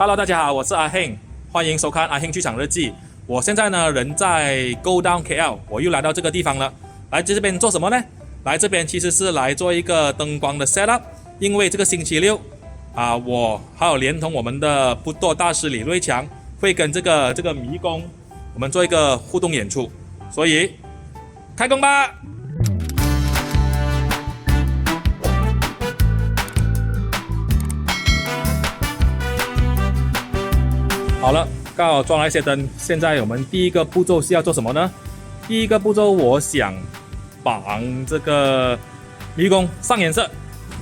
Hello， 大家好，我是阿亨，欢迎收看阿亨剧场日记。我现在呢人在 Go Down KL， 我又来到这个地方了。来这边做什么呢？来这边其实是来做一个灯光的 setup， 因为这个星期六我还有连同我们的布多大师李瑞强会跟这个迷宫，我们做一个互动演出，所以开工吧！好了，刚好装了一些灯。现在我们第一个步骤是要做什么呢？第一个步骤，我想绑这个迷宫上颜色。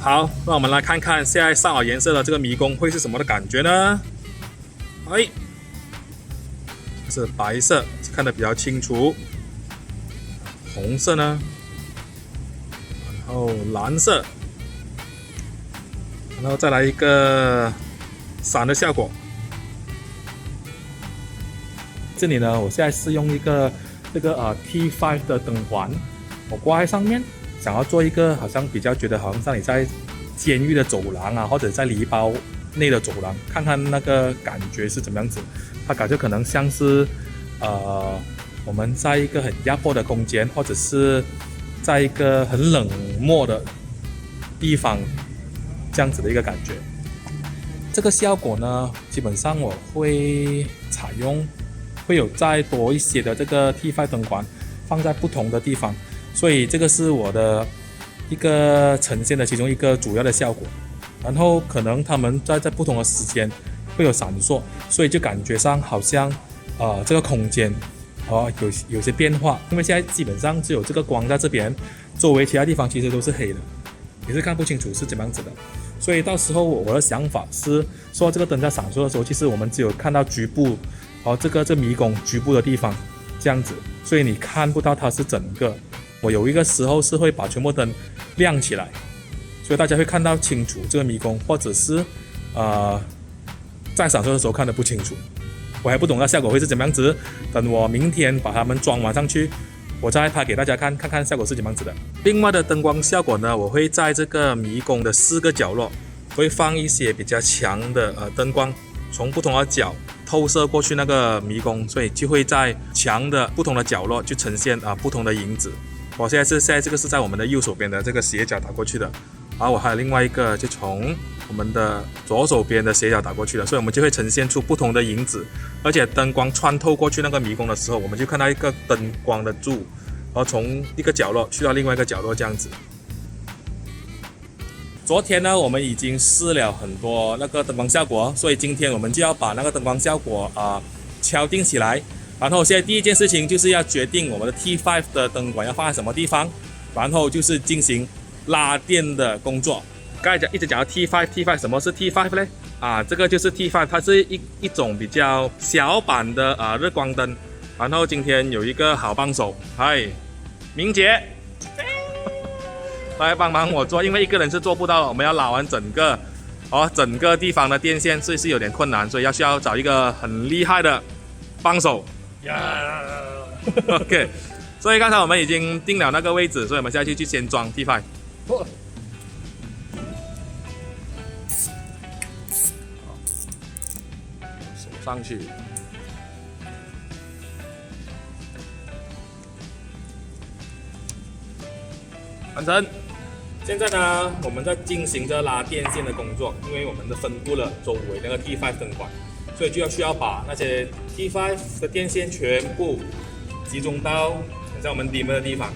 好，那我们来看看现在上好颜色的这个迷宫会是什么的感觉呢？是白色，看得比较清楚。红色呢，然后蓝色，然后再来一个闪的效果。这里呢，我现在是用一个T5 的灯环，我挂在上面，想要做一个好像比较觉得好像你在监狱的走廊或者在篱笆内的走廊，看看那个感觉是怎么样子。它感觉可能像是我们在一个很压迫的空间，或者是在一个很冷漠的地方，这样子的一个感觉。这个效果呢，基本上我会采用。会有再多一些的这个 T5 灯管放在不同的地方，所以这个是我的一个呈现的其中一个主要的效果。然后可能他们在不同的时间会有闪烁，所以就感觉上好像这个空间有些变化，因为现在基本上只有这个光在这边，周围其他地方其实都是黑的，也是看不清楚是怎么样子的。所以到时候我的想法是说，这个灯在闪烁的时候，其实我们只有看到局部。这个迷宫局部的地方这样子，所以你看不到它是整个。我有一个时候是会把全部灯亮起来，所以大家会看到清楚这个迷宫，或者是在闪烁的时候看得不清楚。我还不懂那效果会是怎么样子，等我明天把它们装完上去，我再拍给大家看看效果是怎么样子的。另外的灯光效果呢，我会在这个迷宫的4个角落会放一些比较强的灯光，从不同的角透射过去那个迷宫，所以就会在墙的不同的角落去呈现不同的影子。我现在这个是在我们的右手边的这个斜角打过去的，然后我还有另外一个就从我们的左手边的斜角打过去的，所以我们就会呈现出不同的影子。而且灯光穿透过去那个迷宫的时候，我们就看到一个灯光的柱，然后从一个角落去到另外一个角落这样子。昨天呢，我们已经试了很多那个灯光效果，所以今天我们就要把那个灯光效果敲定起来。然后现在第一件事情就是要决定我们的 T5 的灯管要放在什么地方，然后就是进行拉电的工作。刚才一直讲到 T5， 什么是 T5 呢？这个就是 T5， 它是一种比较小版的日光灯。然后今天有一个好帮手，明姐。来帮忙我做，因为一个人是做不到的，我们要拉完整个地方的电线，所以是有点困难，所以需要找一个很厉害的帮手。OK， 所以刚才我们已经定了那个位置，所以我们现在就去先装 T5。手上去。完成。现在呢，我们在进行着拉电线的工作，因为我们的分布了周围那个 T5 灯管，所以需要把那些 T5 的电线全部集中到在我们dimmer的地方。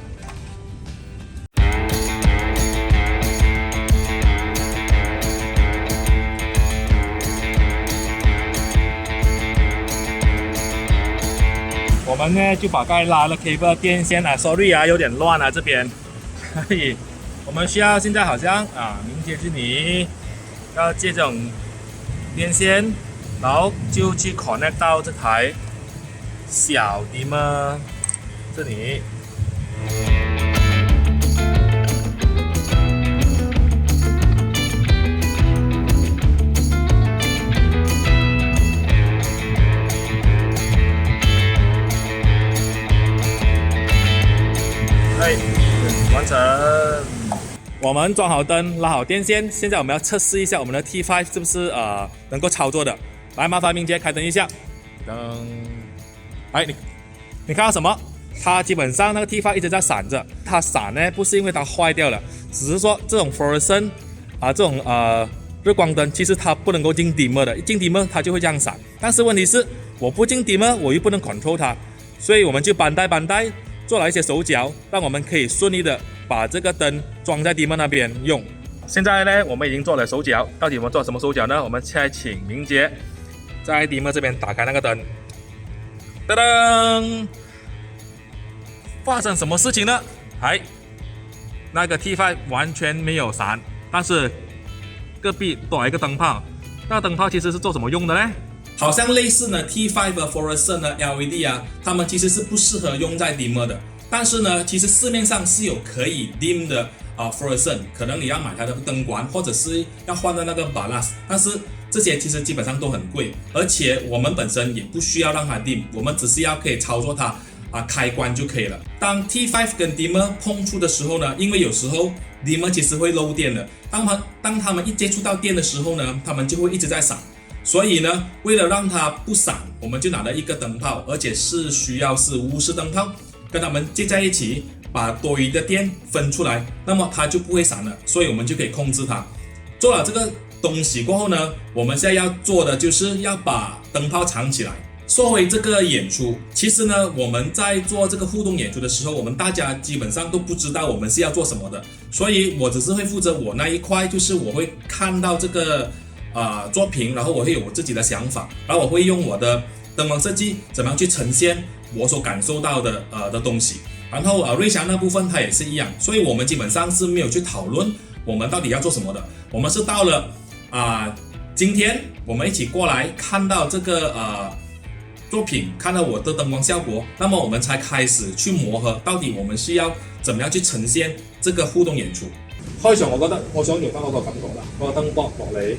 我们呢就把刚才拉了 cable 电线sorry有点乱这边。所以我们需要现在好像明天是你要接这种电线，然后就去 connect 到这台小dimmer这里。完成。我们装好灯，拉好电线，现在我们要测试一下我们的 T5 是不是能够操作的。来，麻烦明杰开灯一下。灯，哎，你看到什么？它基本上那个 T5 一直在闪着，它闪呢不是因为它坏掉了，只是说这种 fluorescent 这种日光灯其实它不能够进 dimmer 的，一进 dimmer 它就会这样闪。但是问题是我不进 dimmer 我又不能 control 它，所以我们就bandai做了一些手脚，让我们可以顺利的把这个灯装在 dimmer 那边用。现在呢我们已经做了手脚，到底我们做什么手脚呢？我们现在请明杰在 dimmer 这边打开那个灯，噔噔。发生什么事情呢？那个 T5 完全没有闪，但是隔壁多了一个灯泡。那个灯泡其实是做什么用的呢？好像类似呢 T5 的 fluorescent 的 LED 它们其实是不适合用在 dimmer 的。但是呢，其实市面上是有可以 dim 的fluorescent， 可能你要买它的灯管，或者是要换的那个 ballast， 但是这些其实基本上都很贵，而且我们本身也不需要让它 dim， 我们只是可以操作它。开关就可以了。当 T5 跟 dimmer 碰触的时候呢，因为有时候 dimmer 其实会漏电的，当它们一接触到电的时候呢，它们就会一直在闪。所以呢，为了让它不闪，我们就拿了一个灯泡，而且需要是钨丝灯泡，跟它们接在一起，把多余的电分出来，那么它就不会闪了，所以我们就可以控制它。做了这个东西过后呢，我们现在要做的就是要把灯泡藏起来。说回这个演出，其实呢，我们在做这个互动演出的时候，我们大家基本上都不知道我们是要做什么的，所以我只是会负责我那一块，就是我会看到这个作品，然后我会有我自己的想法，然后我会用我的灯光设计怎么样去呈现我所感受到的东西。然后瑞祥那部分它也是一样，所以我们基本上是没有去讨论我们到底要做什么的，我们是到了今天我们一起过来看到这个作品，看到我的灯光效果，那么我們才開始去磨合，到底我們是要怎麼樣去呈現這個互動演出。開場我覺得我想用翻嗰個感覺啦，嗰個燈光落嚟，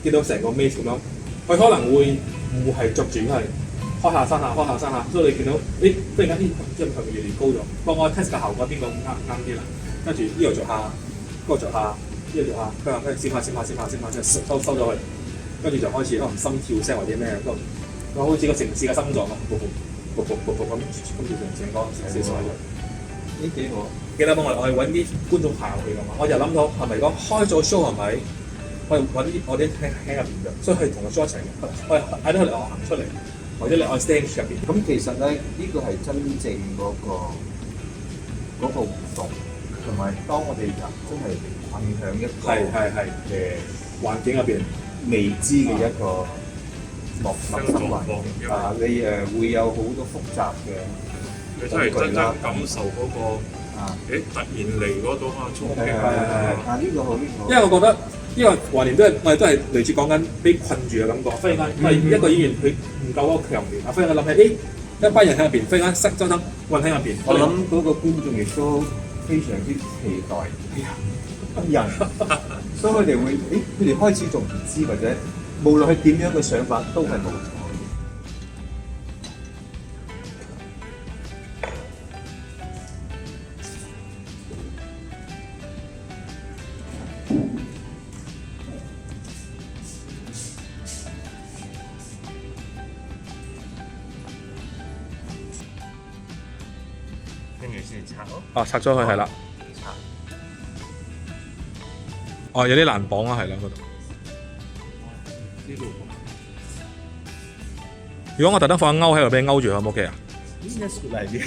見到成個 maze 咁樣，佢可能會唔係逐漸係開下閂下開下閂下，所以你見到忽然間即係佢越嚟越高咗。幫我 test 個效果邊個啱啲啦，跟住呢度做下，嗰度做下，呢度做下，佢話閃下，即係收咗佢，跟住就開始可能心跳聲或者咩都。我好似個城市嘅心臟咁，咁變成整個城市所有。呢幾個記得幫我去揾啲觀眾行去㗎嘛，我就諗到係咪講開咗 show 係咪？我揾啲我啲喺入邊嘅，所以佢同個 show 一齊嘅，我嗌到佢哋行出嚟，或者你按 stage 入邊。咁其實咧，呢個係真正嗰個活動，同埋當我哋人真係困響一個嘅環境入邊未知嘅一個。陌生環境你會有好多複雜嘅，你真係真正感受嗰個突然嚟嗰種衝擊。呢個好呢個。因為我覺得呢個懷念我哋都係類似講緊被困住嘅感覺。忽然間，因為一個演員佢唔夠嗰個強烈，忽然間諗起一班人喺入邊，忽然間塞咗燈困喺入邊。我諗嗰個觀眾亦都非常之期待人，所以佢哋會佢哋開始仲唔知或者。無論係點樣嘅想法都係冇錯。跟住先拆咯。拆咗佢係啦。有啲難綁啊，係啦嗰度。如果我特登放個勾喺度俾你勾住佢，可唔 OK 啊？應該係嚟啲。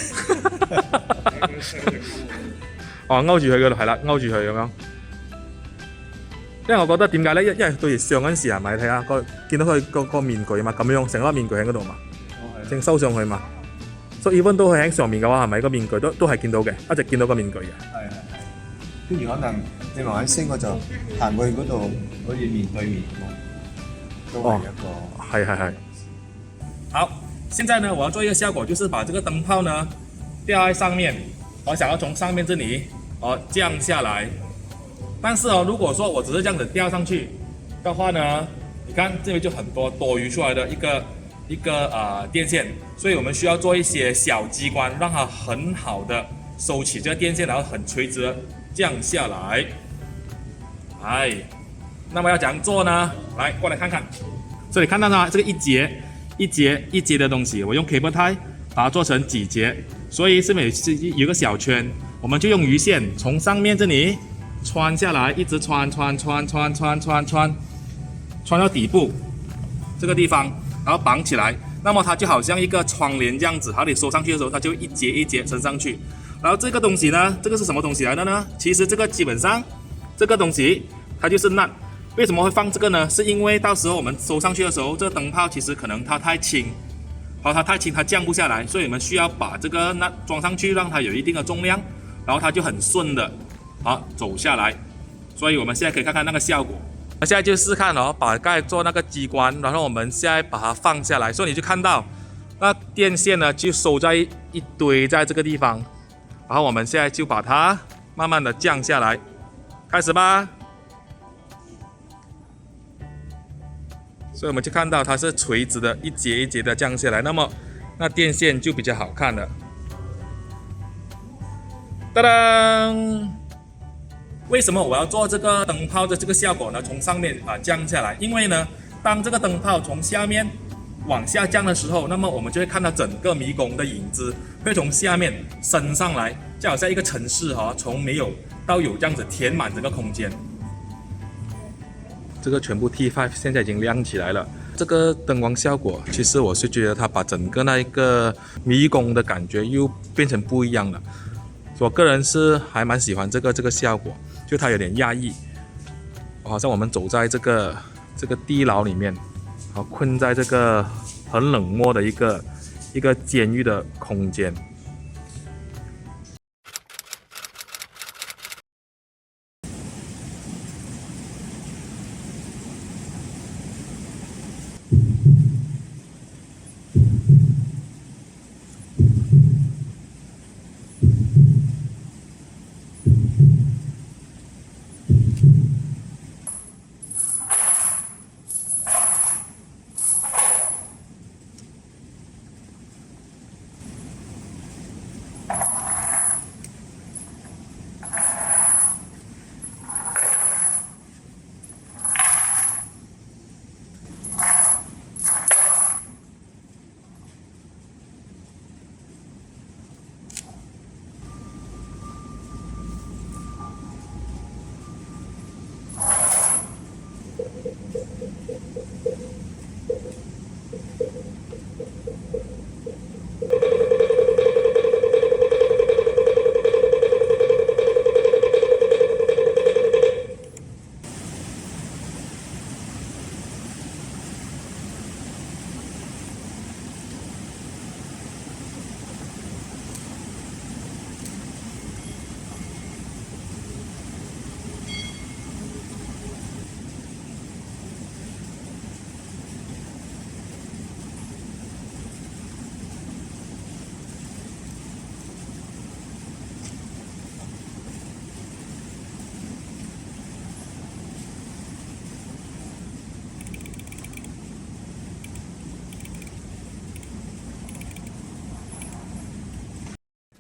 勾住佢嗰度係啦，勾住佢咁樣。因為我覺得點解咧？因為到時上嗰陣時係咪你睇下見到佢個面具嘛，咁樣成粒面具喺嗰度嘛，正收上去嘛。所以 even 都係喺上面嘅話，係咪個面具都係見到嘅，一直見到個面具嘅。係。跟住可能你話喺升我就行過去嗰度，好似面對面咁，都係一個。係。好，現在呢，我要做一個效果，就是把這個燈泡呢吊在上面，我想要從上面這裡降下來。但是如果說我只是這樣子吊上去的話呢，你看這裡就很多餘出來的一個電線，所以我們需要做一些小機關，讓它很好的收起這個電線，然後很垂直的降下來。那麼要怎樣做呢？來，過來看看。这里看到吗？这个一节一节一节的东西，我用 cable tie 把它做成几节，所以这边有个小圈，我们就用鱼线从上面这里穿下来，一直穿到底部这个地方，然后绑起来。那么它就好像一个窗帘这样子，它你收上去的时候，它就一节一节升上去。然后这个东西呢，这个是什么东西来的呢？其实这个基本上这个东西它就是 nut。为什么会放这个呢？是因为到时候我们收上去的时候，这个灯泡其实可能它太轻，它太轻它降不下来，所以我们需要把这个那装上去，让它有一定的重量，然后它就很顺的走下来。所以我们现在可以看看那个效果。那现在就试看把刚才做那个机关，然后我们现在把它放下来，所以你就看到那电线呢就收在一堆在这个地方，然后我们现在就把它慢慢的降下来，开始吧。所以我们就看到它是垂直的，一节一节的降下来，那么那电线就比较好看了。当当！为什么我要做这个灯泡的这个效果呢？从上面降下来，因为呢，当这个灯泡从下面往下降的时候，那么我们就会看到整个迷宫的影子会从下面升上来，就好像一个城市从没有到有这样子填满整个空间。这个全部 T5 现在已经亮起来了。这个灯光效果，其实我是觉得它把整个那一个迷宫的感觉又变成不一样了。我个人是还蛮喜欢这个效果，就它有点压抑，好像我们走在这个地牢里面，困在这个很冷漠的一个监狱的空间。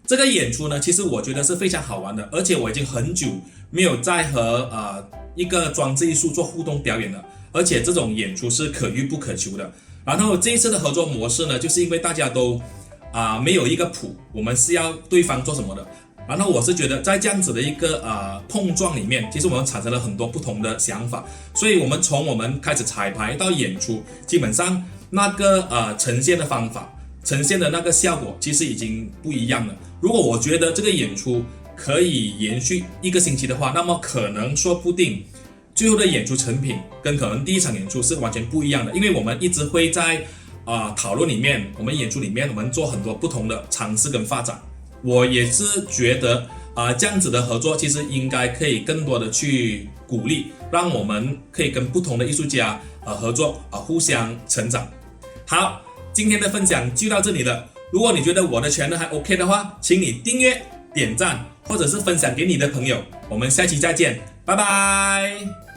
这个演出呢，其实我觉得是非常好玩的，而且我已经很久没有再和一个装置艺术做互动表演了，而且这种演出是可遇不可求的。然后这一次的合作模式呢，就是因为大家都没有一个谱，我们是要对方做什么的。然后我是觉得在这样子的一个碰撞里面，其实我们产生了很多不同的想法，所以我们从我们开始彩排到演出，基本上那个呈现的方法。呈现的那个效果其实已经不一样了。如果我觉得这个演出可以延续1个星期的话，那么可能说不定最后的演出成品跟可能第一场演出是完全不一样的，因为我们一直会在讨论里面，我们演出里面我们做很多不同的尝试跟发展。我也是觉得这样子的合作其实应该可以更多的去鼓励，让我们可以跟不同的艺术家合作互相成长。好，今天的分享就到这里了。如果你觉得我的 channel 还 OK 的话，请你订阅、点赞，或者是分享给你的朋友。我们下期再见，拜拜。